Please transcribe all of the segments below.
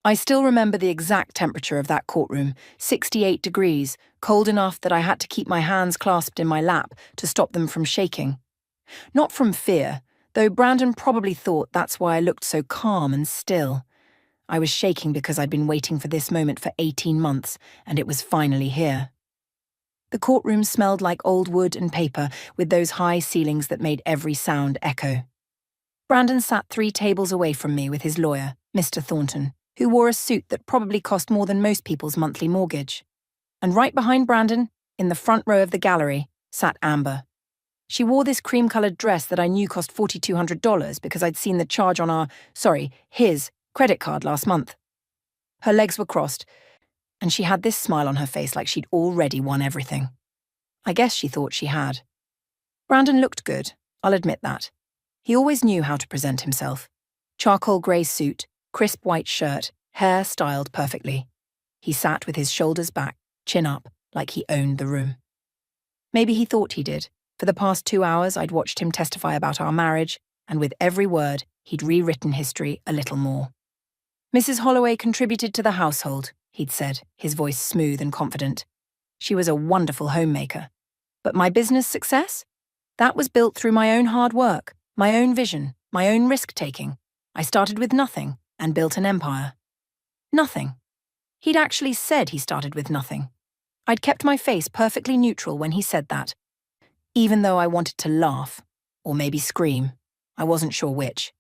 I still remember the exact temperature of that courtroom, 68 degrees, cold enough that I had to keep my hands clasped in my lap to stop them from shaking. Not from fear, though Brandon probably thought that's why I looked so calm and still. I was shaking because I'd been waiting for this moment for 18 months, and it was finally here. The courtroom smelled like old wood and paper, with those high ceilings that made every sound echo. Brandon sat 3 tables away from me with his lawyer, Mr. Thornton, who wore a suit that probably cost more than most people's monthly mortgage. And right behind Brandon, in the front row of the gallery, sat Amber. She wore this cream-coloured dress that I knew cost $4,200 because I'd seen the charge on his credit card last month. Her legs were crossed, and she had this smile on her face like she'd already won everything. I guess she thought she had. Brandon looked good, I'll admit that. He always knew how to present himself. Charcoal grey suit, crisp white shirt, hair styled perfectly. He sat with his shoulders back, chin up, like he owned the room. Maybe he thought he did. For the past 2 hours, I'd watched him testify about our marriage, and with every word, he'd rewritten history a little more. Mrs. Holloway contributed to the household, he'd said, his voice smooth and confident. She was a wonderful homemaker. But my business success? That was built through my own hard work, my own vision, my own risk-taking. I started with nothing and built an empire. Nothing. He'd actually said he started with nothing. I'd kept my face perfectly neutral when he said that, even though I wanted to laugh, or maybe scream. I wasn't sure which.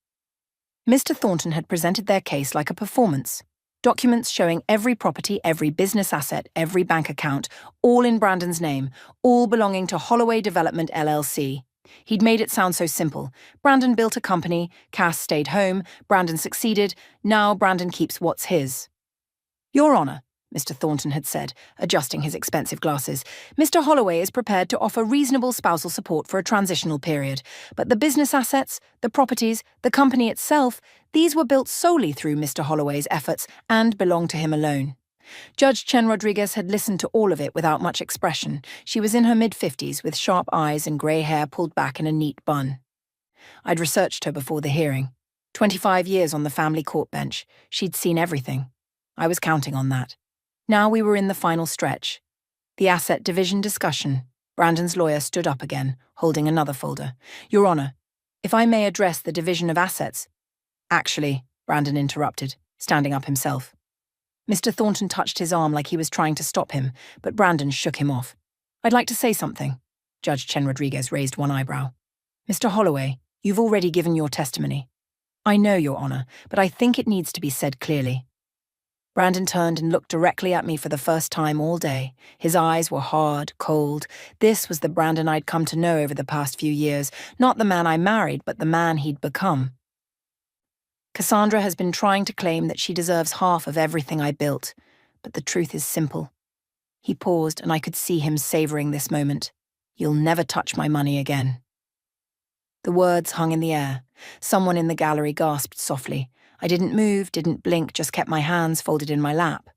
Mr. Thornton had presented their case like a performance. Documents showing every property, every business asset, every bank account, all in Brandon's name, all belonging to Holloway Development LLC. He'd made it sound so simple. Brandon built a company, Cass stayed home, Brandon succeeded, now Brandon keeps what's his. Your Honour, Mr. Thornton had said, adjusting his expensive glasses, Mr. Holloway is prepared to offer reasonable spousal support for a transitional period, but the business assets, the properties, the company itself, these were built solely through Mr. Holloway's efforts and belong to him alone. Judge Chen Rodriguez had listened to all of it without much expression. She was in her mid-50s with sharp eyes and grey hair pulled back in a neat bun. I'd researched her before the hearing. 25 years on the family court bench. She'd seen everything. I was counting on that. Now we were in the final stretch. The asset division discussion. Brandon's lawyer stood up again, holding another folder. Your Honour, if I may address the division of assets. Actually, Brandon interrupted, standing up himself. Mr. Thornton touched his arm like he was trying to stop him, but Brandon shook him off. I'd like to say something. Judge Chen Rodriguez raised one eyebrow. Mr. Holloway, you've already given your testimony. I know, Your Honour, but I think it needs to be said clearly. Brandon turned and looked directly at me for the first time all day. His eyes were hard, cold. This was the Brandon I'd come to know over the past few years, not the man I married, but the man he'd become. Cassandra has been trying to claim that she deserves half of everything I built, but the truth is simple. He paused, and I could see him savouring this moment. You'll never touch my money again. The words hung in the air. Someone in the gallery gasped softly. I didn't move, didn't blink, just kept my hands folded in my lap.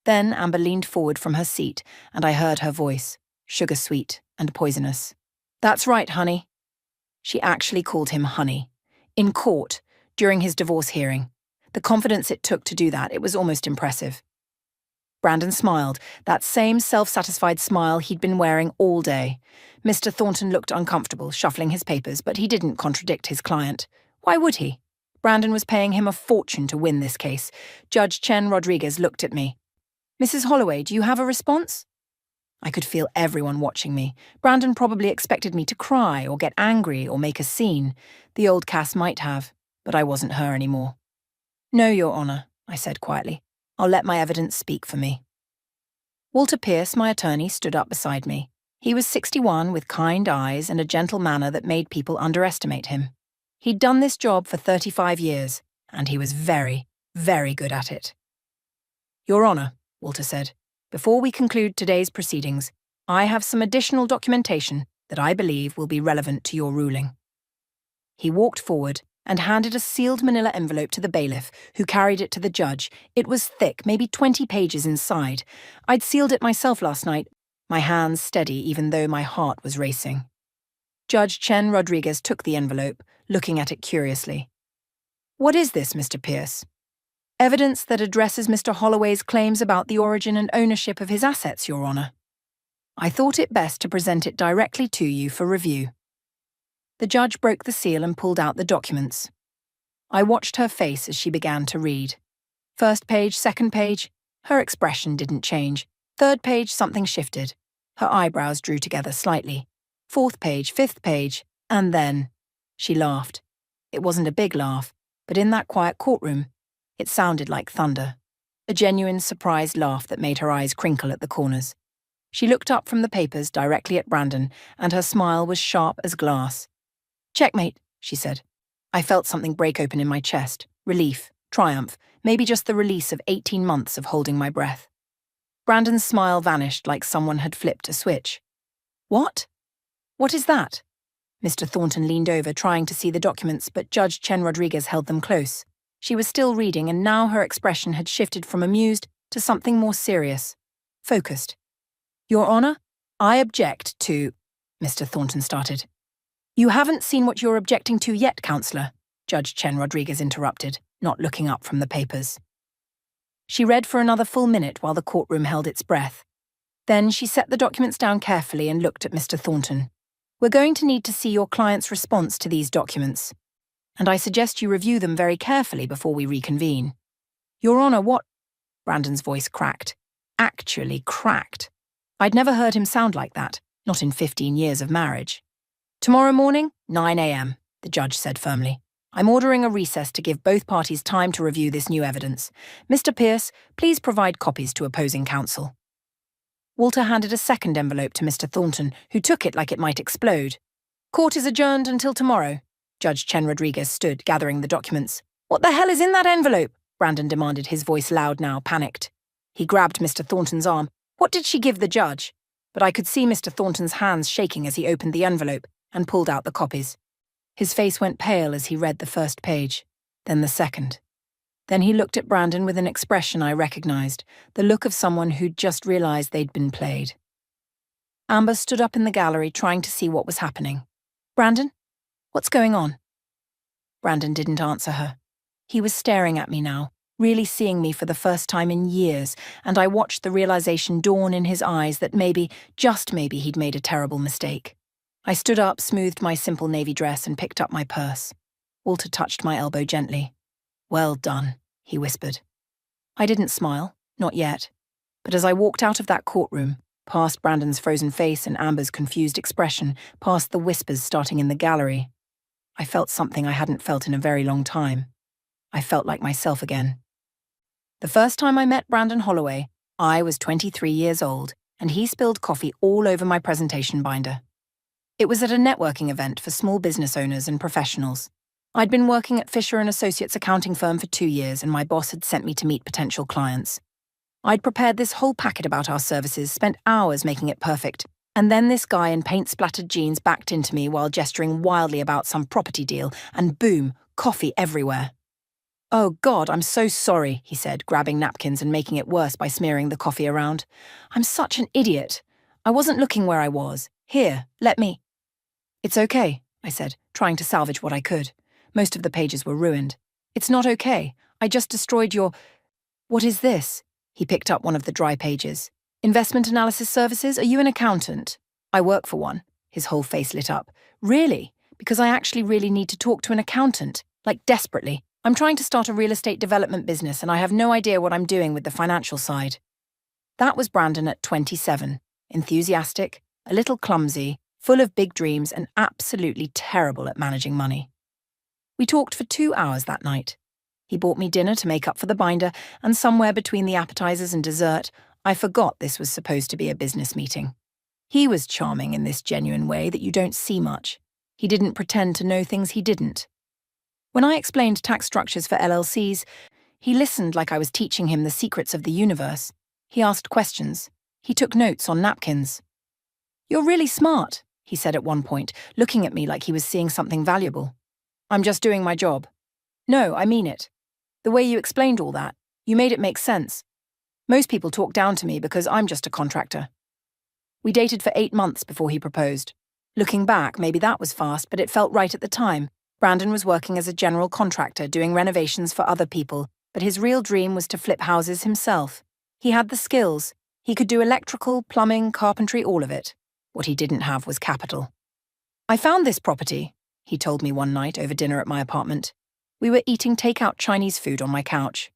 Then Amber leaned forward from her seat, and I heard her voice, sugar-sweet and poisonous. That's right, honey. She actually called him honey. In court, during his divorce hearing. The confidence it took to do that, it was almost impressive. Brandon smiled, that same self-satisfied smile he'd been wearing all day. Mr. Thornton looked uncomfortable, shuffling his papers, but he didn't contradict his client. Why would he? Brandon was paying him a fortune to win this case. Judge Chen Rodriguez looked at me. Mrs. Holloway, do you have a response? I could feel everyone watching me. Brandon probably expected me to cry or get angry or make a scene. The old Cass might have, but I wasn't her anymore. No, Your Honour, I said quietly. I'll let my evidence speak for me. Walter Pierce, my attorney, stood up beside me. He was 61 with kind eyes and a gentle manner that made people underestimate him. He'd done this job for 35 years, and he was very, very good at it. Your Honour, Walter said, before we conclude today's proceedings, I have some additional documentation that I believe will be relevant to your ruling. He walked forward and handed a sealed manila envelope to the bailiff, who carried it to the judge. It was thick, maybe 20 pages inside. I'd sealed it myself last night, my hands steady even though my heart was racing. Judge Chen Rodriguez took the envelope, looking at it curiously. What is this, Mr. Pierce? Evidence that addresses Mr. Holloway's claims about the origin and ownership of his assets, Your Honour. I thought it best to present it directly to you for review. The judge broke the seal and pulled out the documents. I watched her face as she began to read. First page, second page, her expression didn't change. Third page, something shifted. Her eyebrows drew together slightly. Fourth page, fifth page, and then she laughed. It wasn't a big laugh, but in that quiet courtroom, it sounded like thunder. A genuine, surprised laugh that made her eyes crinkle at the corners. She looked up from the papers directly at Brandon, and her smile was sharp as glass. "Checkmate," she said. I felt something break open in my chest. Relief, triumph, maybe just the release of 18 months of holding my breath. Brandon's smile vanished like someone had flipped a switch. "What? What is that?" Mr. Thornton leaned over, trying to see the documents, but Judge Chen Rodriguez held them close. She was still reading, and now her expression had shifted from amused to something more serious. Focused. "Your Honour, I object to—" Mr. Thornton started. "You haven't seen what you're objecting to yet, Counselor," Judge Chen Rodriguez interrupted, not looking up from the papers. She read for another full minute while the courtroom held its breath. Then she set the documents down carefully and looked at Mr. Thornton. "We're going to need to see your client's response to these documents, and I suggest you review them very carefully before we reconvene." "Your Honour, what—" Brandon's voice cracked. Actually cracked. I'd never heard him sound like that, not in 15 years of marriage. "Tomorrow morning, 9 a.m., the judge said firmly. "I'm ordering a recess to give both parties time to review this new evidence. Mr. Pierce, please provide copies to opposing counsel." Walter handed a second envelope to Mr. Thornton, who took it like it might explode. "Court is adjourned until tomorrow." Judge Chen Rodriguez stood, gathering the documents. "What the hell is in that envelope?" Brandon demanded, his voice loud now, panicked. He grabbed Mr. Thornton's arm. What did she give the judge? But I could see Mr. Thornton's hands shaking as he opened the envelope and pulled out the copies. His face went pale as he read the first page, then the second. Then he looked at Brandon with an expression I recognized, the look of someone who'd just realized they'd been played. Amber stood up in the gallery trying to see what was happening. "Brandon? What's going on?" Brandon didn't answer her. He was staring at me now, really seeing me for the first time in years, and I watched the realization dawn in his eyes that maybe, just maybe, he'd made a terrible mistake. I stood up, smoothed my simple navy dress, and picked up my purse. Walter touched my elbow gently. "Well done," he whispered. I didn't smile, not yet. But as I walked out of that courtroom, past Brandon's frozen face and Amber's confused expression, past the whispers starting in the gallery, I felt something I hadn't felt in a very long time. I felt like myself again. The first time I met Brandon Holloway, I was 23 years old, and he spilled coffee all over my presentation binder. It was at a networking event for small business owners and professionals. I'd been working at Fisher & Associates accounting firm for 2 years, and my boss had sent me to meet potential clients. I'd prepared this whole packet about our services, spent hours making it perfect, and then this guy in paint-splattered jeans backed into me while gesturing wildly about some property deal, and boom, coffee everywhere. "Oh God, I'm so sorry," he said, grabbing napkins and making it worse by smearing the coffee around. "I'm such an idiot. I wasn't looking where I was. Here, let me—" "It's okay," I said, trying to salvage what I could. Most of the pages were ruined. "It's not okay. I just destroyed your—" "What is this?" He picked up one of the dry pages. "Investment analysis services? Are you an accountant?" "I work for one." His whole face lit up. "Really? Because I actually really need to talk to an accountant. Like, desperately. I'm trying to start a real estate development business, and I have no idea what I'm doing with the financial side." That was Brandon at 27. Enthusiastic, a little clumsy, full of big dreams, and absolutely terrible at managing money. We talked for 2 hours that night. He bought me dinner to make up for the binder, and somewhere between the appetizers and dessert, I forgot this was supposed to be a business meeting. He was charming in this genuine way that you don't see much. He didn't pretend to know things he didn't. When I explained tax structures for LLCs, he listened like I was teaching him the secrets of the universe. He asked questions. He took notes on napkins. "You're really smart," he said at one point, looking at me like he was seeing something valuable. "I'm just doing my job." "No, I mean it. The way you explained all that, you made it make sense. Most people talk down to me because I'm just a contractor." We dated for 8 months before he proposed. Looking back, maybe that was fast, but it felt right at the time. Brandon was working as a general contractor, doing renovations for other people, but his real dream was to flip houses himself. He had the skills. He could do electrical, plumbing, carpentry, all of it. What he didn't have was capital. "I found this property," he told me one night over dinner at my apartment. We were eating takeout Chinese food on my couch.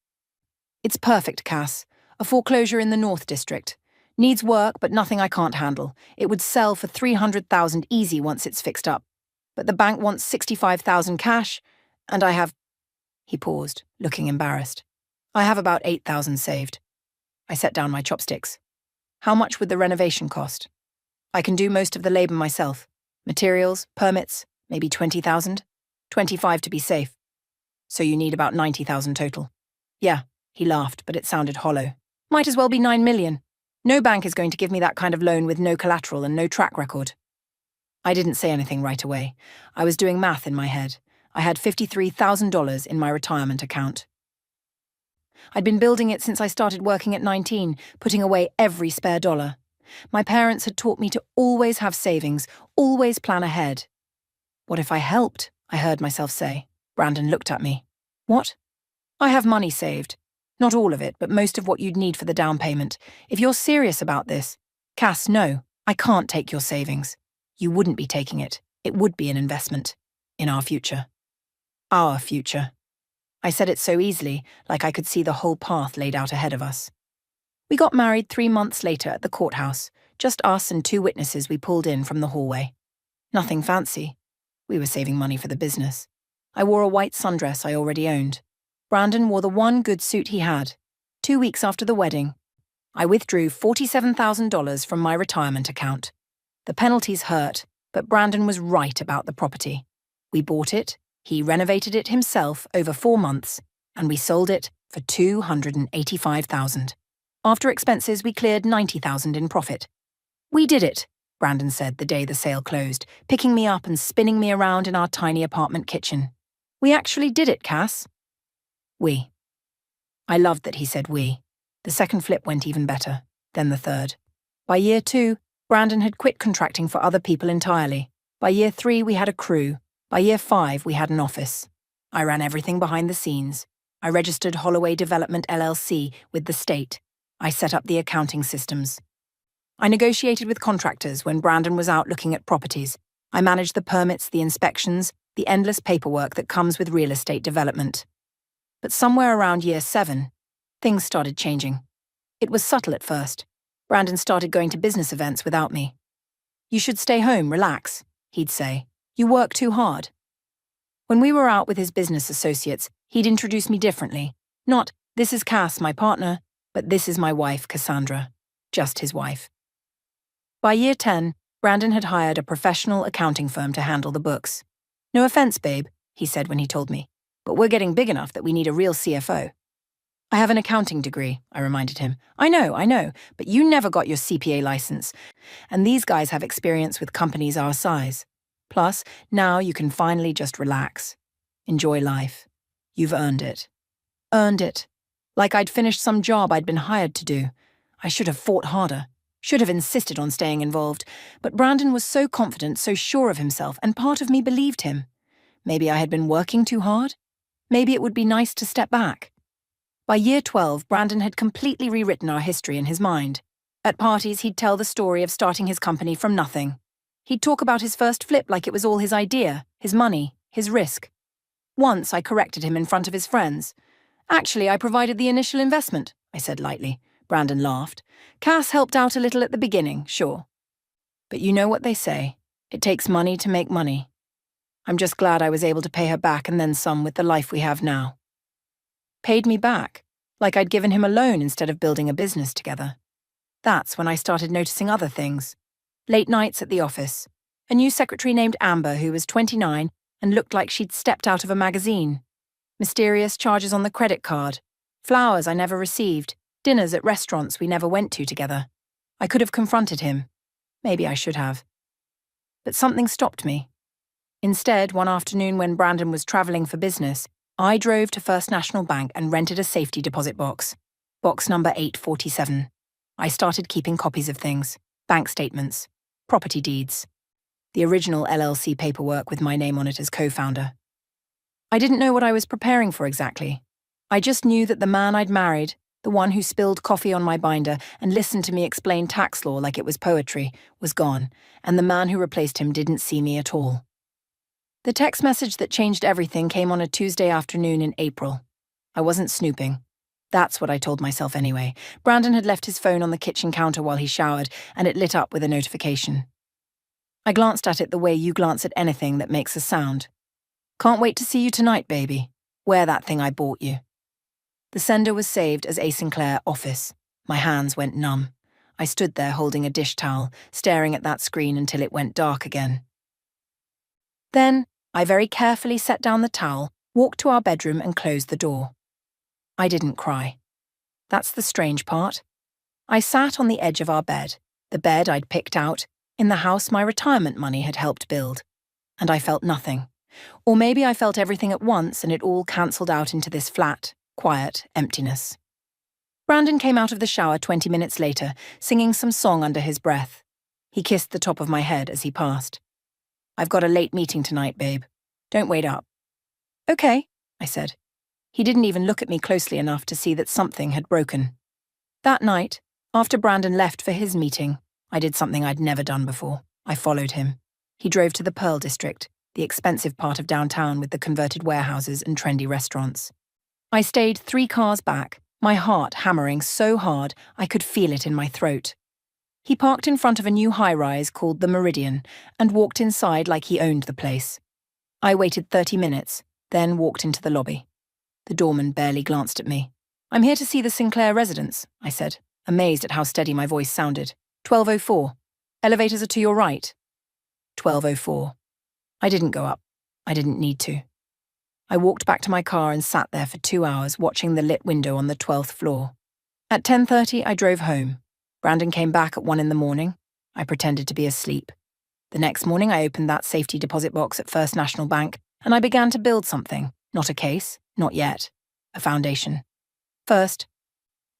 "It's perfect, Cass. A foreclosure in the North District. Needs work, but nothing I can't handle. It would sell for $300,000 easy once it's fixed up. But the bank wants $65,000 cash, and I have..." He paused, looking embarrassed. "I have about $8,000 saved." I set down my chopsticks. "How much would the renovation cost?" "I can do most of the labor myself. Materials, permits, maybe $20,000. 25 to be safe. So you need about 90,000 total." "Yeah," he laughed, but it sounded hollow. "Might as well be 9 million. No bank is going to give me that kind of loan with no collateral and no track record." I didn't say anything right away. I was doing math in my head. I had $53,000 in my retirement account. I'd been building it since I started working at 19, putting away every spare dollar. My parents had taught me to always have savings, always plan ahead. "What if I helped?" I heard myself say. Brandon looked at me. "What?" "I have money saved. Not all of it, but most of what you'd need for the down payment. If you're serious about this..." "Cass, no, I can't take your savings. You wouldn't be taking it. It would be an investment. In our future." Our future. I said it so easily, like I could see the whole path laid out ahead of us. We got married 3 months later at the courthouse, just us and 2 witnesses we pulled in from the hallway. Nothing fancy. We were saving money for the business. I wore a white sundress I already owned. Brandon wore the one good suit he had. 2 weeks after the wedding, I withdrew $47,000 from my retirement account. The penalties hurt, but Brandon was right about the property. We bought it, he renovated it himself over 4 months, and we sold it for $285,000. After expenses, we cleared $90,000 in profit. "We did it," Brandon said the day the sale closed, picking me up and spinning me around in our tiny apartment kitchen. "We actually did it, Cass." We. I loved that he said we. The second flip went even better, then the third. By year 2, Brandon had quit contracting for other people entirely. By year 3, we had a crew. By year 5, we had an office. I ran everything behind the scenes. I registered Holloway Development LLC with the state. I set up the accounting systems. I negotiated with contractors when Brandon was out looking at properties. I managed the permits, the inspections, the endless paperwork that comes with real estate development. But somewhere around year 7, things started changing. It was subtle at first. Brandon started going to business events without me. "You should stay home, relax," he'd say. "You work too hard." When we were out with his business associates, he'd introduce me differently. Not, "This is Cass, my partner," but "This is my wife, Cassandra." Just his wife. By year 10, Brandon had hired a professional accounting firm to handle the books. "No offense, babe," he said when he told me, "but we're getting big enough that we need a real CFO." "I have an accounting degree," I reminded him. I know, but you never got your CPA license, and these guys have experience with companies our size. Plus, now you can finally just relax. Enjoy life. You've earned it. Earned it. Like I'd finished some job I'd been hired to do. I should have fought harder. Should have insisted on staying involved. But Brandon was so confident, so sure of himself, and part of me believed him. Maybe I had been working too hard? Maybe it would be nice to step back. By year 12, Brandon had completely rewritten our history in his mind. At parties, he'd tell the story of starting his company from nothing. He'd talk about his first flip like it was all his idea, his money, his risk. Once I corrected him in front of his friends. "Actually, I provided the initial investment," I said lightly. Brandon laughed. "Cass helped out a little at the beginning, sure. But you know what they say, it takes money to make money. I'm just glad I was able to pay her back and then some with the life we have now." Paid me back, like I'd given him a loan instead of building a business together. That's when I started noticing other things. Late nights at the office. A new secretary named Amber who was 29 and looked like she'd stepped out of a magazine. Mysterious charges on the credit card. Flowers I never received. Dinners at restaurants we never went to together. I could have confronted him. Maybe I should have. But something stopped me. Instead, one afternoon when Brandon was traveling for business, I drove to First National Bank and rented a safety deposit box. Box number 847. I started keeping copies of things. Bank statements. Property deeds. The original LLC paperwork with my name on it as co-founder. I didn't know what I was preparing for exactly. I just knew that the man I'd married, the one who spilled coffee on my binder and listened to me explain tax law like it was poetry, was gone, and the man who replaced him didn't see me at all. The text message that changed everything came on a Tuesday afternoon in April. I wasn't snooping. That's what I told myself anyway. Brandon had left his phone on the kitchen counter while he showered, and it lit up with a notification. I glanced at it the way you glance at anything that makes a sound. Can't wait to see you tonight, baby. Wear that thing I bought you. The sender was saved as A. Sinclair, office. My hands went numb. I stood there holding a dish towel, staring at that screen until it went dark again. Then, I very carefully set down the towel, walked to our bedroom and closed the door. I didn't cry. That's the strange part. I sat on the edge of our bed, the bed I'd picked out, in the house my retirement money had helped build. And I felt nothing. Or maybe I felt everything at once and it all cancelled out into this flat, quiet emptiness. Brandon came out of the shower 20 minutes later, singing some song under his breath. He kissed the top of my head as he passed. I've got a late meeting tonight, babe. Don't wait up. Okay, I said. He didn't even look at me closely enough to see that something had broken. That night, after Brandon left for his meeting, I did something I'd never done before. I followed him. He drove to the Pearl District, the expensive part of downtown with the converted warehouses and trendy restaurants. I stayed 3 cars back, my heart hammering so hard I could feel it in my throat. He parked in front of a new high-rise called the Meridian and walked inside like he owned the place. I waited 30 minutes, then walked into the lobby. The doorman barely glanced at me. I'm here to see the Sinclair residence, I said, amazed at how steady my voice sounded. 1204. Elevators are to your right. 1204. I didn't go up. I didn't need to. I walked back to my car and sat there for 2 hours watching the lit window on the 12th floor. At 10:30, I drove home. Brandon came back at 1 in the morning. I pretended to be asleep. The next morning, I opened that safety deposit box at First National Bank, and I began to build something. Not a case, not yet. A foundation. First,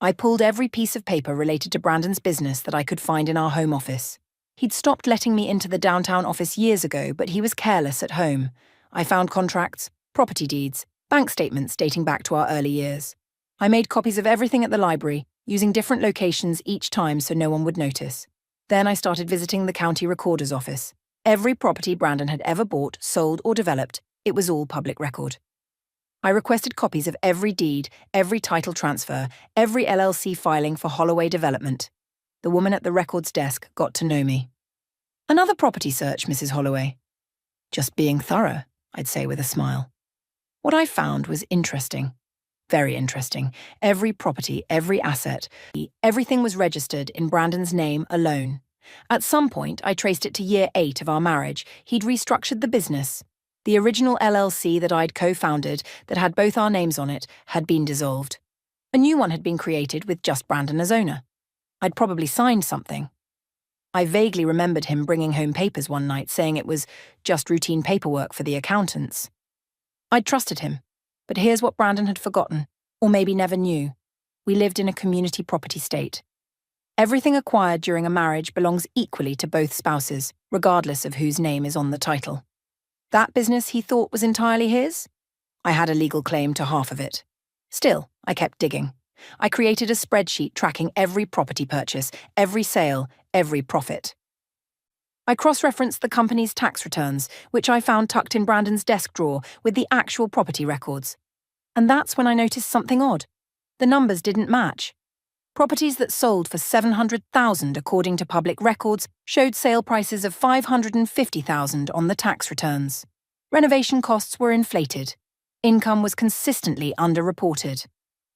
I pulled every piece of paper related to Brandon's business that I could find in our home office. He'd stopped letting me into the downtown office years ago, but he was careless at home. I found contracts, property deeds, bank statements dating back to our early years. I made copies of everything at the library, using different locations each time so no one would notice. Then I started visiting the county recorder's office. Every property Brandon had ever bought, sold, or developed, it was all public record. I requested copies of every deed, every title transfer, every LLC filing for Holloway Development. The woman at the records desk got to know me. Another property search, Mrs. Holloway. Just being thorough, I'd say with a smile. What I found was interesting. Very interesting. Every property, every asset, everything was registered in Brandon's name alone. At some point, I traced it to year 8 of our marriage. He'd restructured the business. The original LLC that I'd co-founded, that had both our names on it, had been dissolved. A new one had been created with just Brandon as owner. I'd probably signed something. I vaguely remembered him bringing home papers one night saying it was just routine paperwork for the accountants. I'd trusted him, but here's what Brandon had forgotten, or maybe never knew. We lived in a community property state. Everything acquired during a marriage belongs equally to both spouses, regardless of whose name is on the title. That business he thought was entirely his? I had a legal claim to half of it. Still, I kept digging. I created a spreadsheet tracking every property purchase, every sale, every profit. I cross-referenced the company's tax returns, which I found tucked in Brandon's desk drawer with the actual property records. And that's when I noticed something odd. The numbers didn't match. Properties that sold for $700,000 according to public records showed sale prices of $550,000 on the tax returns. Renovation costs were inflated. Income was consistently underreported.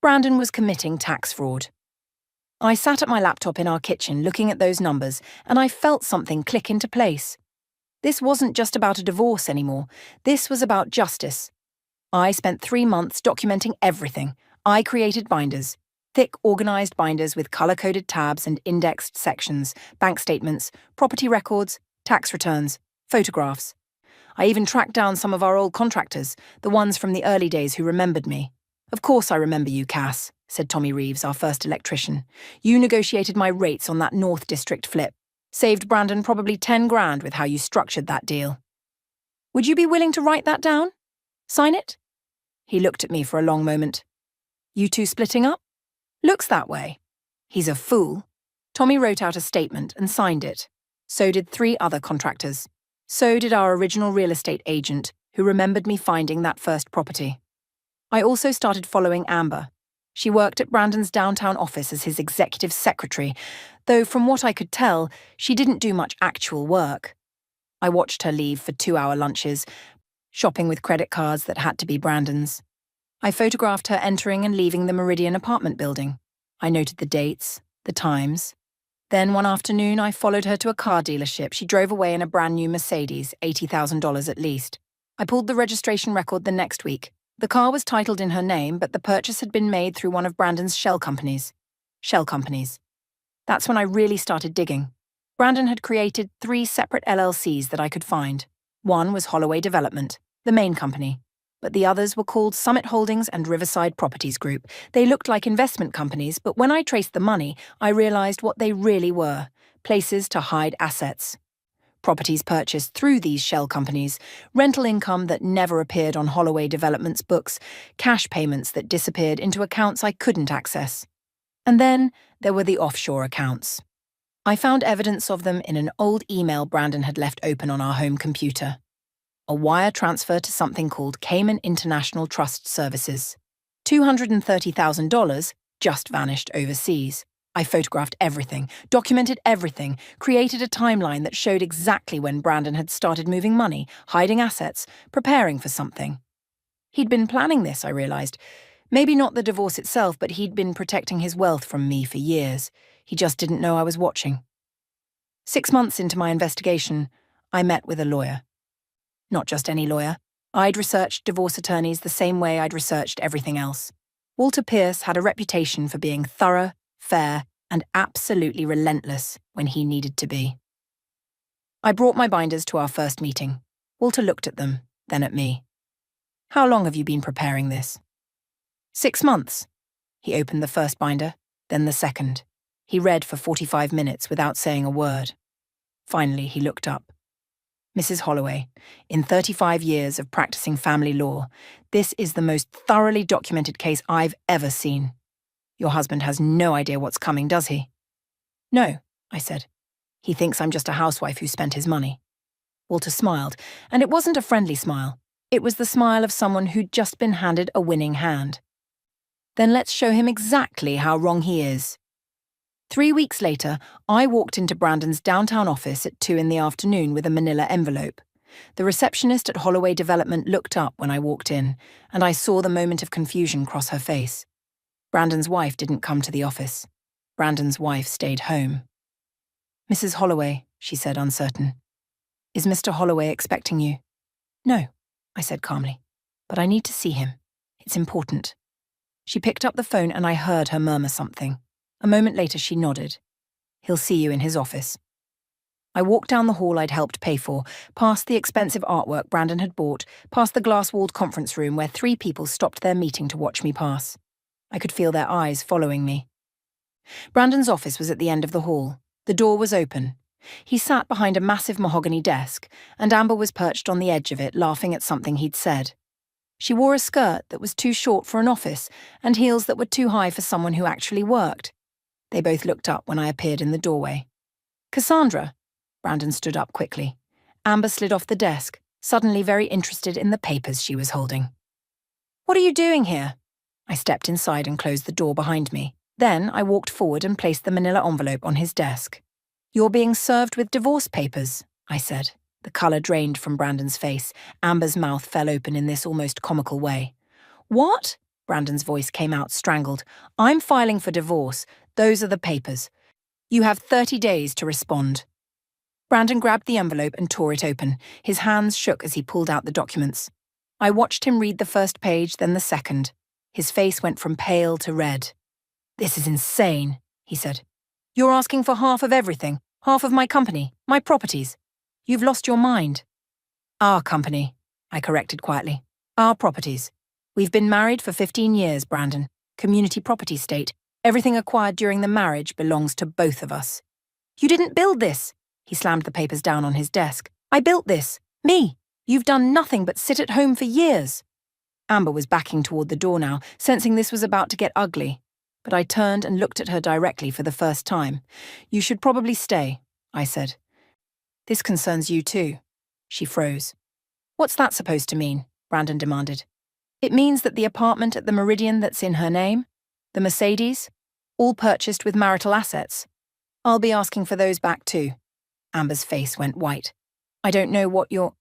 Brandon was committing tax fraud. I sat at my laptop in our kitchen looking at those numbers, and I felt something click into place. This wasn't just about a divorce anymore. This was about justice. I spent 3 months documenting everything. I created binders. Thick, organized binders with color-coded tabs and indexed sections, bank statements, property records, tax returns, photographs. I even tracked down some of our old contractors, the ones from the early days who remembered me. Of course I remember you, Cass, said Tommy Reeves, our first electrician. You negotiated my rates on that North District flip. Saved Brandon probably 10 grand with how you structured that deal. Would you be willing to write that down? Sign it? He looked at me for a long moment. You two splitting up? Looks that way. He's a fool. Tommy wrote out a statement and signed it. So did 3 other contractors. So did our original real estate agent, who remembered me finding that first property. I also started following Amber. She worked at Brandon's downtown office as his executive secretary, though from what I could tell, she didn't do much actual work. I watched her leave for 2-hour lunches, shopping with credit cards that had to be Brandon's. I photographed her entering and leaving the Meridian apartment building. I noted the dates, the times. Then one afternoon, I followed her to a car dealership. She drove away in a brand new Mercedes, $80,000 at least. I pulled the registration record the next week. The car was titled in her name, but the purchase had been made through one of Brandon's shell companies. Shell companies. That's when I really started digging. Brandon had created 3 separate LLCs that I could find. One was Holloway Development, the main company, but the others were called Summit Holdings and Riverside Properties Group. They looked like investment companies, but when I traced the money, I realized what they really were: places to hide assets. Properties purchased through these shell companies, rental income that never appeared on Holloway Development's books, cash payments that disappeared into accounts I couldn't access. And then there were the offshore accounts. I found evidence of them in an old email Brandon had left open on our home computer. A wire transfer to something called Cayman International Trust Services. $230,000 just vanished overseas. I photographed everything, documented everything, created a timeline that showed exactly when Brandon had started moving money, hiding assets, preparing for something. He'd been planning this, I realized. Maybe not the divorce itself, but he'd been protecting his wealth from me for years. He just didn't know I was watching. 6 months into my investigation, I met with a lawyer. Not just any lawyer. I'd researched divorce attorneys the same way I'd researched everything else. Walter Pierce had a reputation for being thorough, fair, and absolutely relentless when he needed to be. I brought my binders to our first meeting. Walter looked at them, then at me. How long have you been preparing this? 6 months. He opened the first binder, then the second. He read for 45 minutes without saying a word. Finally, he looked up. Mrs. Holloway, in 35 years of practicing family law, this is the most thoroughly documented case I've ever seen. Your husband has no idea what's coming, does he? No, I said. He thinks I'm just a housewife who spent his money. Walter smiled, and it wasn't a friendly smile. It was the smile of someone who'd just been handed a winning hand. Then let's show him exactly how wrong he is. 3 weeks later, I walked into Brandon's downtown office at 2 p.m. with a manila envelope. The receptionist at Holloway Development looked up when I walked in, and I saw the moment of confusion cross her face. Brandon's wife didn't come to the office. Brandon's wife stayed home. Mrs. Holloway, she said, uncertain. Is Mr. Holloway expecting you? No, I said calmly, but I need to see him. It's important. She picked up the phone and I heard her murmur something. A moment later, she nodded. He'll see you in his office. I walked down the hall I'd helped pay for, past the expensive artwork Brandon had bought, past the glass-walled conference room where 3 people stopped their meeting to watch me pass. I could feel their eyes following me. Brandon's office was at the end of the hall. The door was open. He sat behind a massive mahogany desk, and Amber was perched on the edge of it, laughing at something he'd said. She wore a skirt that was too short for an office, and heels that were too high for someone who actually worked. They both looked up when I appeared in the doorway. Cassandra. Brandon stood up quickly. Amber slid off the desk, suddenly very interested in the papers she was holding. What are you doing here? I stepped inside and closed the door behind me. Then I walked forward and placed the manila envelope on his desk. You're being served with divorce papers, I said. The colour drained from Brandon's face. Amber's mouth fell open in this almost comical way. What? Brandon's voice came out strangled. I'm filing for divorce. Those are the papers. You have 30 days to respond. Brandon grabbed the envelope and tore it open. His hands shook as he pulled out the documents. I watched him read the first page, then the second. His face went from pale to red. This is insane, he said. You're asking for half of everything, half of my company, my properties. You've lost your mind. Our company, I corrected quietly. Our properties. We've been married for 15 years, Brandon. Community property state. Everything acquired during the marriage belongs to both of us. You didn't build this. He slammed the papers down on his desk. I built this. Me. You've done nothing but sit at home for years. Amber was backing toward the door now, sensing this was about to get ugly. But I turned and looked at her directly for the first time. "You should probably stay," I said. "This concerns you too." She froze. "What's that supposed to mean?" Brandon demanded. "It means that the apartment at the Meridian that's in her name, the Mercedes, all purchased with marital assets. I'll be asking for those back too." Amber's face went white. "I don't know what you're—"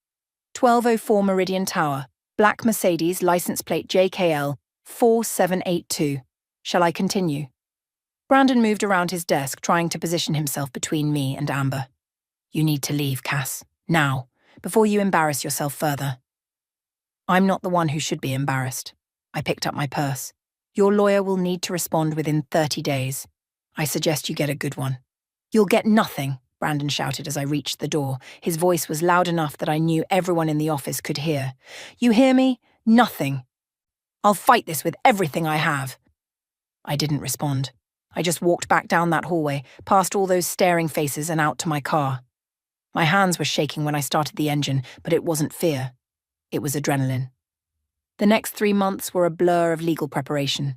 1204 Meridian Tower, black Mercedes, license plate JKL 4782. Shall I continue? Brandon moved around his desk, trying to position himself between me and Amber. "You need to leave, Cass. Now, before you embarrass yourself further." "I'm not the one who should be embarrassed." I picked up my purse. "Your lawyer will need to respond within 30 days. I suggest you get a good one." "You'll get nothing," Brandon shouted as I reached the door. His voice was loud enough that I knew everyone in the office could hear. "You hear me? Nothing. I'll fight this with everything I have." I didn't respond. I just walked back down that hallway, past all those staring faces and out to my car. My hands were shaking when I started the engine, but it wasn't fear. It was adrenaline. The next 3 months were a blur of legal preparation.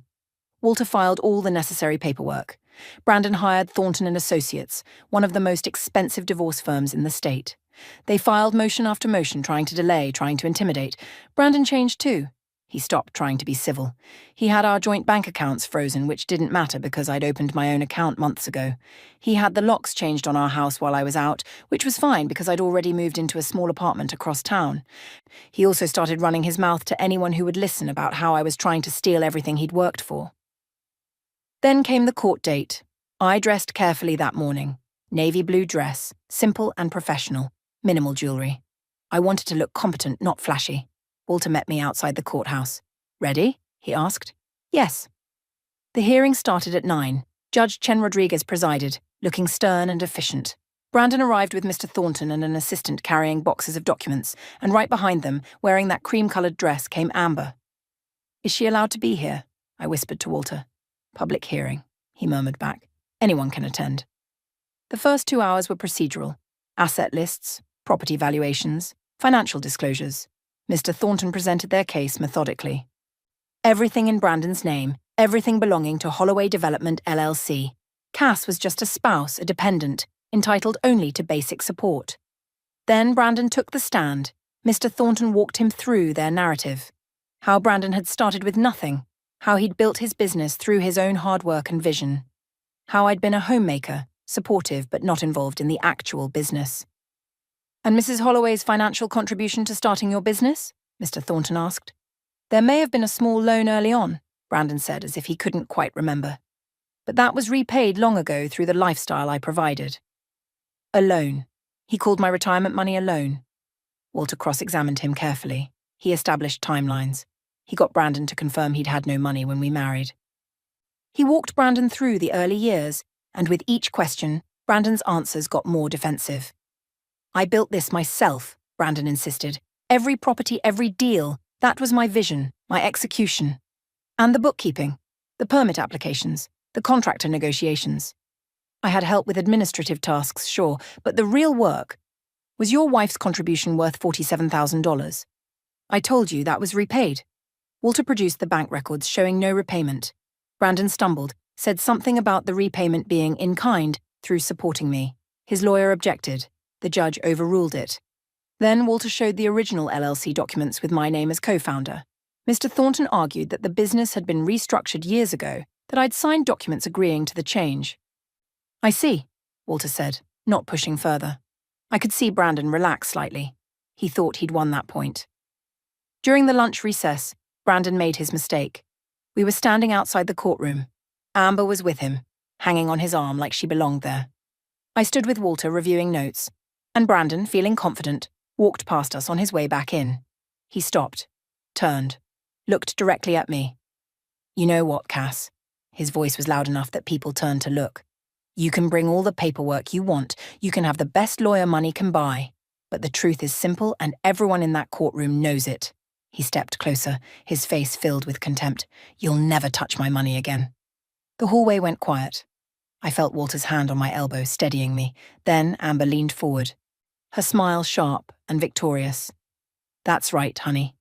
Walter filed all the necessary paperwork. Brandon hired Thornton and Associates, one of the most expensive divorce firms in the state. They filed motion after motion, trying to delay, trying to intimidate. Brandon changed too. He stopped trying to be civil. He had our joint bank accounts frozen, which didn't matter because I'd opened my own account months ago. He had the locks changed on our house while I was out, which was fine because I'd already moved into a small apartment across town. He also started running his mouth to anyone who would listen about how I was trying to steal everything he'd worked for. Then came the court date. I dressed carefully that morning. Navy blue dress, simple and professional, minimal jewelry. I wanted to look competent, not flashy. Walter met me outside the courthouse. "Ready?" he asked. "Yes." The hearing started at 9. Judge Chen Rodriguez presided, looking stern and efficient. Brandon arrived with Mr. Thornton and an assistant carrying boxes of documents, and right behind them, wearing that cream-coloured dress, came Amber. "Is she allowed to be here?" I whispered to Walter. "Public hearing," he murmured back. "Anyone can attend." The first 2 hours were procedural. Asset lists, property valuations, financial disclosures. Mr. Thornton presented their case methodically. Everything in Brandon's name, everything belonging to Holloway Development LLC. Cass was just a spouse, a dependent, entitled only to basic support. Then Brandon took the stand. Mr. Thornton walked him through their narrative. How Brandon had started with nothing. How he'd built his business through his own hard work and vision. How I'd been a homemaker, supportive but not involved in the actual business. "And Mrs. Holloway's financial contribution to starting your business?" Mr. Thornton asked. "There may have been a small loan early on," Brandon said as if he couldn't quite remember. "But that was repaid long ago through the lifestyle I provided." "A loan." He called my retirement money a loan. Walter cross-examined him carefully. He established timelines. He got Brandon to confirm he'd had no money when we married. He walked Brandon through the early years, and with each question, Brandon's answers got more defensive. "I built this myself," Brandon insisted. "Every property, every deal. That was my vision, my execution. And the bookkeeping, the permit applications, the contractor negotiations. I had help with administrative tasks, sure, but the real work. Was your wife's contribution worth $47,000? I told you that was repaid." Walter produced the bank records showing no repayment. Brandon stumbled, said something about the repayment being in kind through supporting me. His lawyer objected. The judge overruled it. Then Walter showed the original LLC documents with my name as co-founder. Mr. Thornton argued that the business had been restructured years ago, that I'd signed documents agreeing to the change. "I see," Walter said, not pushing further. I could see Brandon relax slightly. He thought he'd won that point. During the lunch recess, Brandon made his mistake. We were standing outside the courtroom. Amber was with him, hanging on his arm like she belonged there. I stood with Walter reviewing notes, and Brandon, feeling confident, walked past us on his way back in. He stopped, turned, looked directly at me. "You know what, Cass?" His voice was loud enough that people turned to look. "You can bring all the paperwork you want, you can have the best lawyer money can buy, but the truth is simple and everyone in that courtroom knows it." He stepped closer, his face filled with contempt. "You'll never touch my money again." The hallway went quiet. I felt Walter's hand on my elbow, steadying me. Then Amber leaned forward, her smile sharp and victorious. "That's right, honey.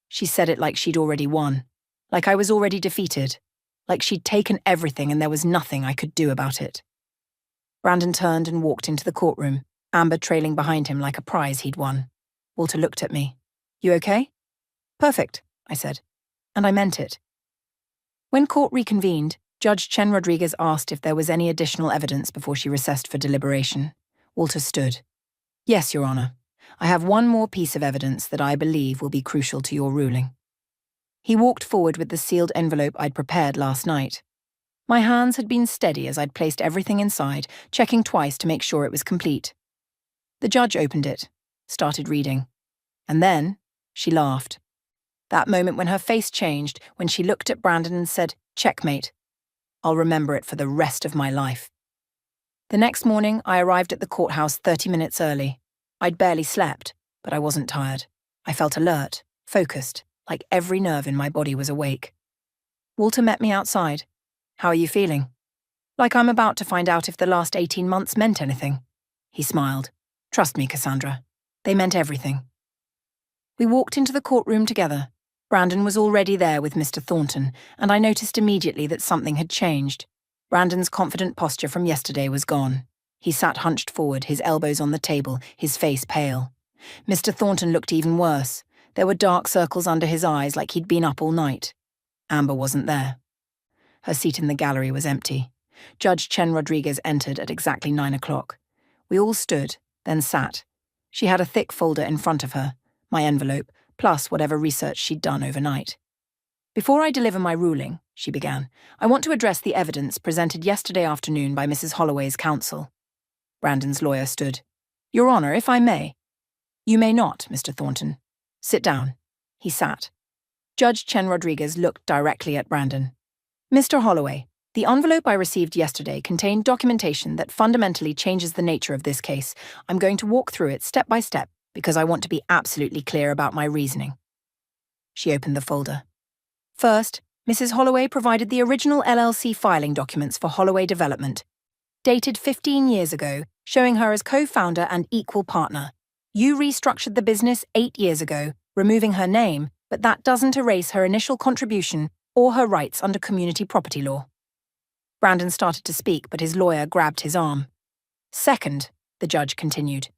She said it like she'd already won, like I was already defeated, like she'd taken everything and there was nothing I could do about it. Brandon turned and walked into the courtroom, Amber trailing behind him like a prize he'd won. Walter looked at me. "You okay?" "Perfect," I said, and I meant it. When court reconvened, Judge Chen Rodriguez asked if there was any additional evidence before she recessed for deliberation. Walter stood. "Yes, Your Honor. I have one more piece of evidence that I believe will be crucial to your ruling." He walked forward with the sealed envelope I'd prepared last night. My hands had been steady as I'd placed everything inside, checking twice to make sure it was complete. The judge opened it, started reading. And then she laughed. That moment when her face changed, when she looked at Brandon and said, "Checkmate. I'll remember it for the rest of my life." The next morning, I arrived at the courthouse 30 minutes early. I'd barely slept, but I wasn't tired. I felt alert, focused, like every nerve in my body was awake. Walter met me outside. "How are you feeling?" "Like I'm about to find out if the last 18 months meant anything." He smiled. "Trust me, Cassandra. They meant everything." We walked into the courtroom together. Brandon was already there with Mr. Thornton, and I noticed immediately that something had changed. Brandon's confident posture from yesterday was gone. He sat hunched forward, his elbows on the table, his face pale. Mr. Thornton looked even worse. There were dark circles under his eyes like he'd been up all night. Amber wasn't there. Her seat in the gallery was empty. Judge Chen Rodriguez entered at exactly 9 o'clock. We all stood, then sat. She had a thick folder in front of her, my envelope, plus whatever research she'd done overnight. "Before I deliver my ruling," she began, "I want to address the evidence presented yesterday afternoon by Mrs. Holloway's counsel." Brandon's lawyer stood. "Your Honor, if I may." "You may not, Mr. Thornton. Sit down." He sat. Judge Chen Rodriguez looked directly at Brandon. "Mr. Holloway, the envelope I received yesterday contained documentation that fundamentally changes the nature of this case. I'm going to walk through it step by step because I want to be absolutely clear about my reasoning." She opened the folder. First, Mrs. Holloway provided the original LLC filing documents for Holloway Development, dated 15 years ago, showing her as co-founder and equal partner. You restructured the business 8 years ago, removing her name, but that doesn't erase her initial contribution or her rights under community property law. Brandon started to speak, but his lawyer grabbed his arm. Second, the judge continued,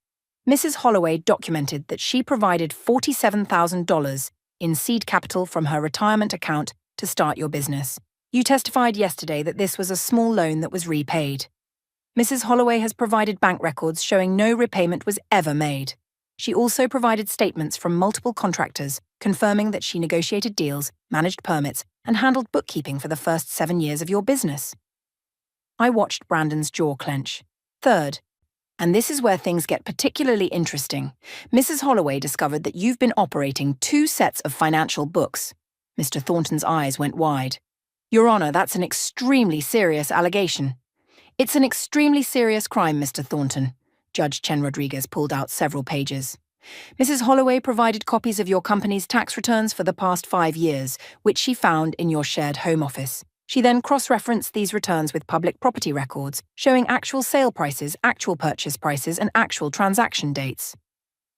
Mrs. Holloway documented that she provided $47,000 in seed capital from her retirement account to start your business. You testified yesterday that this was a small loan that was repaid. Mrs. Holloway has provided bank records showing no repayment was ever made. She also provided statements from multiple contractors confirming that she negotiated deals, managed permits, and handled bookkeeping for the first 7 years of your business. I watched Brandon's jaw clench. Third, and this is where things get particularly interesting, Mrs. Holloway discovered that you've been operating 2 sets of financial books. Mr. Thornton's eyes went wide. Your Honor, that's an extremely serious allegation. It's an extremely serious crime, Mr. Thornton. Judge Chen Rodriguez pulled out several pages. Mrs. Holloway provided copies of your company's tax returns for the past 5 years, which she found in your shared home office. She then cross-referenced these returns with public property records, showing actual sale prices, actual purchase prices, and actual transaction dates.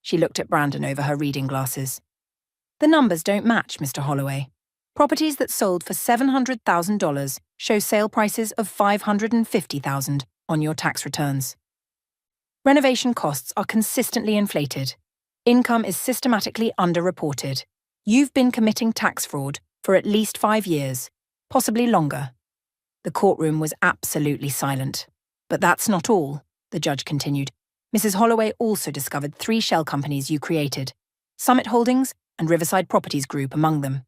She looked at Brandon over her reading glasses. The numbers don't match, Mr. Holloway. Properties that sold for $700,000 show sale prices of $550,000 on your tax returns. Renovation costs are consistently inflated. Income is systematically underreported. You've been committing tax fraud for at least 5 years, possibly longer. The courtroom was absolutely silent. But that's not all, the judge continued. Mrs. Holloway also discovered 3 shell companies you created, Summit Holdings and Riverside Properties Group among them.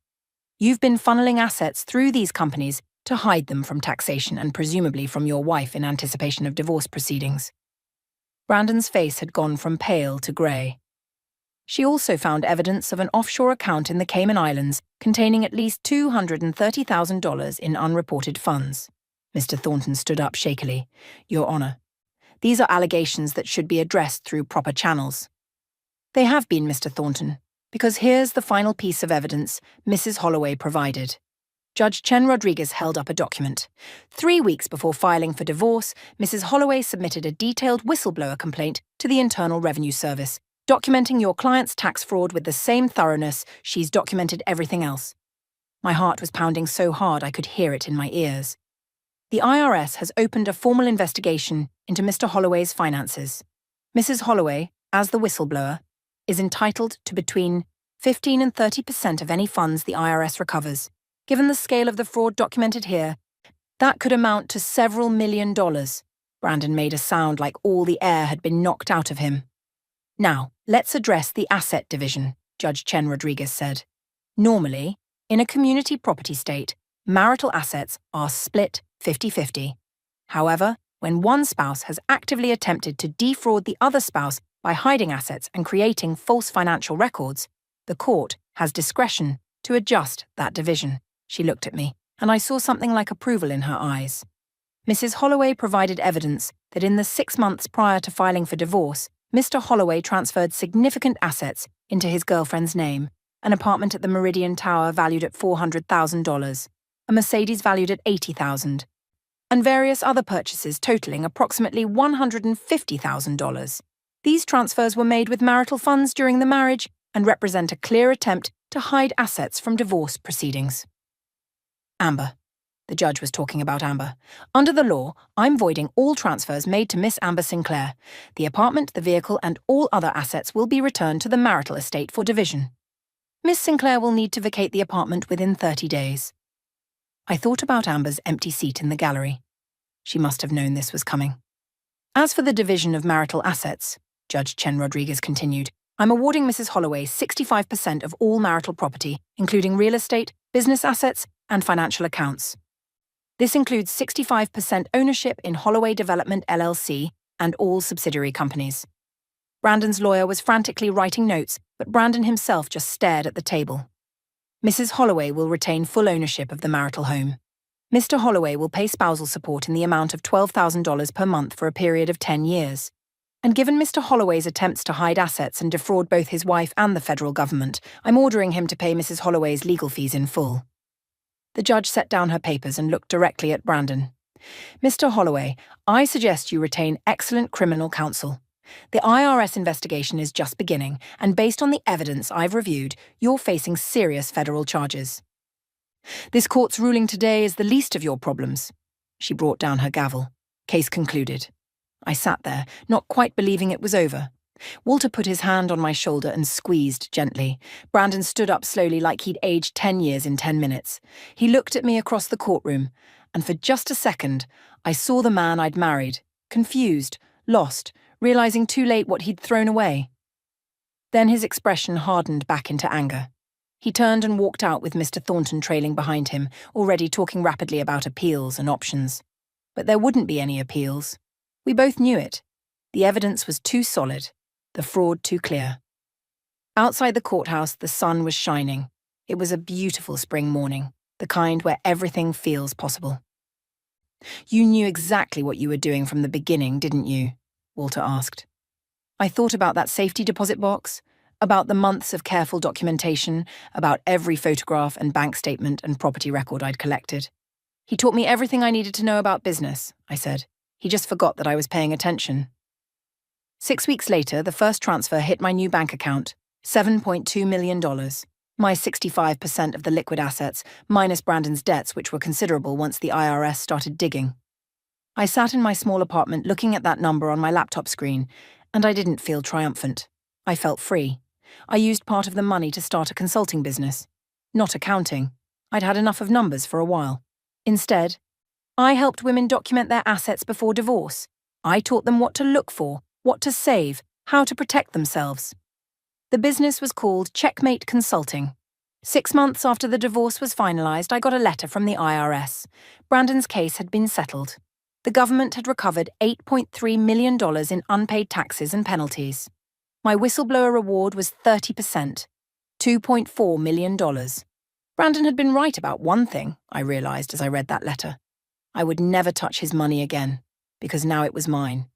You've been funneling assets through these companies to hide them from taxation and presumably from your wife in anticipation of divorce proceedings. Brandon's face had gone from pale to grey. She also found evidence of an offshore account in the Cayman Islands containing at least $230,000 in unreported funds. Mr. Thornton stood up shakily. Your Honor, these are allegations that should be addressed through proper channels. They have been, Mr. Thornton, because here's the final piece of evidence Mrs. Holloway provided. Judge Chen Rodriguez held up a document. 3 weeks before filing for divorce, Mrs. Holloway submitted a detailed whistleblower complaint to the Internal Revenue Service, documenting your client's tax fraud with the same thoroughness she's documented everything else. My heart was pounding so hard I could hear it in my ears. The IRS has opened a formal investigation into Mr. Holloway's finances. Mrs. Holloway, as the whistleblower, is entitled to between 15 and 30% of any funds the IRS recovers. Given the scale of the fraud documented here, that could amount to several $1 million. Brandon made a sound like all the air had been knocked out of him. Now, let's address the asset division, Judge Chen Rodriguez said. Normally, in a community property state, marital assets are split 50-50. However, when one spouse has actively attempted to defraud the other spouse by hiding assets and creating false financial records, the court has discretion to adjust that division. She looked at me, and I saw something like approval in her eyes. Mrs. Holloway provided evidence that in the 6 months prior to filing for divorce, Mr. Holloway transferred significant assets into his girlfriend's name, an apartment at the Meridian Tower valued at $400,000, a Mercedes valued at $80,000, and various other purchases totaling approximately $150,000. These transfers were made with marital funds during the marriage and represent a clear attempt to hide assets from divorce proceedings. Amber. The judge was talking about Amber. Under the law, I'm voiding all transfers made to Miss Amber Sinclair. The apartment, the vehicle, and all other assets will be returned to the marital estate for division. Miss Sinclair will need to vacate the apartment within 30 days. I thought about Amber's empty seat in the gallery. She must have known this was coming. As for the division of marital assets, Judge Chen Rodriguez continued, I'm awarding Mrs. Holloway 65% of all marital property, including real estate, business assets, and financial accounts. This includes 65% ownership in Holloway Development LLC and all subsidiary companies. Brandon's lawyer was frantically writing notes, but Brandon himself just stared at the table. Mrs. Holloway will retain full ownership of the marital home. Mr. Holloway will pay spousal support in the amount of $12,000 per month for a period of 10 years. And given Mr. Holloway's attempts to hide assets and defraud both his wife and the federal government, I'm ordering him to pay Mrs. Holloway's legal fees in full. The judge set down her papers and looked directly at Brandon. Mr. Holloway, I suggest you retain excellent criminal counsel. The IRS investigation is just beginning, and based on the evidence I've reviewed, you're facing serious federal charges. This court's ruling today is the least of your problems. She brought down her gavel. Case concluded. I sat there, not quite believing it was over. Walter put his hand on my shoulder and squeezed gently. Brandon stood up slowly like he'd aged 10 years in 10 minutes. He looked at me across the courtroom, and for just a second, I saw the man I'd married, confused, lost, realizing too late what he'd thrown away. Then his expression hardened back into anger. He turned and walked out with Mr. Thornton trailing behind him, already talking rapidly about appeals and options. But there wouldn't be any appeals. We both knew it. The evidence was too solid, the fraud too clear. Outside the courthouse, the sun was shining. It was a beautiful spring morning, the kind where everything feels possible. You knew exactly what you were doing from the beginning, didn't you? Walter asked. I thought about that safety deposit box, about the months of careful documentation, about every photograph and bank statement and property record I'd collected. He taught me everything I needed to know about business, I said. He just forgot that I was paying attention. 6 weeks later, the first transfer hit my new bank account, $7.2 million. My 65% of the liquid assets, minus Brandon's debts, which were considerable once the IRS started digging. I sat in my small apartment looking at that number on my laptop screen, and I didn't feel triumphant. I felt free. I used part of the money to start a consulting business. Not accounting. I'd had enough of numbers for a while. Instead, I helped women document their assets before divorce. I taught them what to look for, what to save, how to protect themselves. The business was called Checkmate Consulting. 6 months after the divorce was finalized, I got a letter from the IRS. Brandon's case had been settled. The government had recovered $8.3 million in unpaid taxes and penalties. My whistleblower reward was 30%, $2.4 million. Brandon had been right about one thing, I realized as I read that letter. I would never touch his money again, because now it was mine.